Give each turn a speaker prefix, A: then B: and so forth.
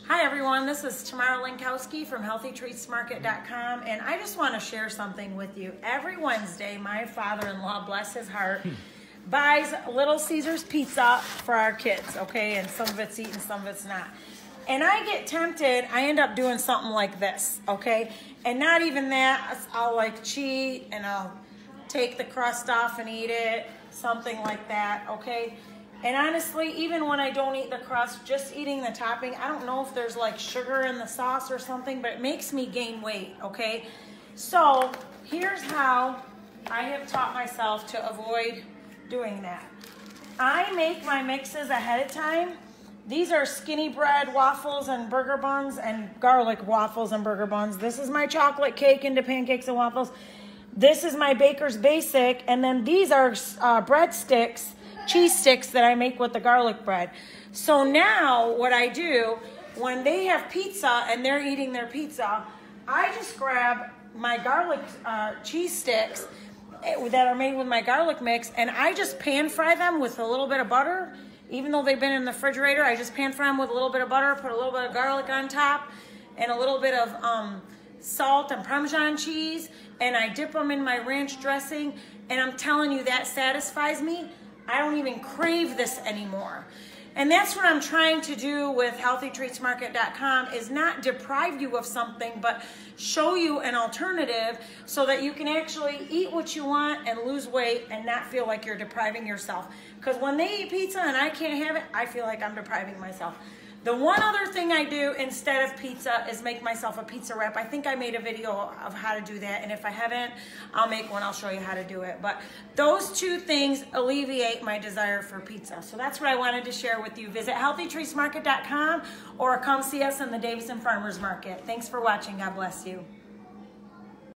A: Hi everyone, this is Tamara Linkowski from HealthyTreatsMarket.com, and I just want to share something with you. Every Wednesday, my father-in-law, bless his heart, buys Little Caesars pizza for our kids, okay? And some of it's eaten, some of it's not. And I get tempted, I end up doing something like this, okay? And not even that, I'll like cheat and I'll take the crust off and eat it, something like that, okay? And honestly, even when I don't eat the crust, just eating the topping, I don't know if there's like sugar in the sauce or something, but it makes me gain weight, okay? So here's how I have taught myself to avoid doing that. I make my mixes ahead of time. These are skinny bread waffles and burger buns and garlic waffles and burger buns. This is my chocolate cake into pancakes and waffles. This is my baker's basic, and then these are breadsticks, cheese sticks that I make with the garlic bread. So now what I do, when they have pizza and they're eating their pizza, I just grab my garlic cheese sticks that are made with my garlic mix, and I just pan fry them with a little bit of butter. Even though they've been in the refrigerator, I just pan fry them with a little bit of butter, put a little bit of garlic on top, and a little bit of salt and Parmesan cheese, and I dip them in my ranch dressing, and I'm telling you, that satisfies me. I don't even crave this anymore. And that's what I'm trying to do with HealthyTreatsMarket.com, is not deprive you of something, but show you an alternative so that you can actually eat what you want and lose weight and not feel like you're depriving yourself. Because when they eat pizza and I can't have it, I feel like I'm depriving myself. The one other thing I do instead of pizza is make myself a pizza wrap. I think I made a video of how to do that, and if I haven't, I'll make one. I'll show you how to do it. But those two things alleviate my desire for pizza. So that's what I wanted to share with you. Visit HealthyTreatsMarket.com or come see us in the Davison Farmers Market. Thanks for watching. God bless you.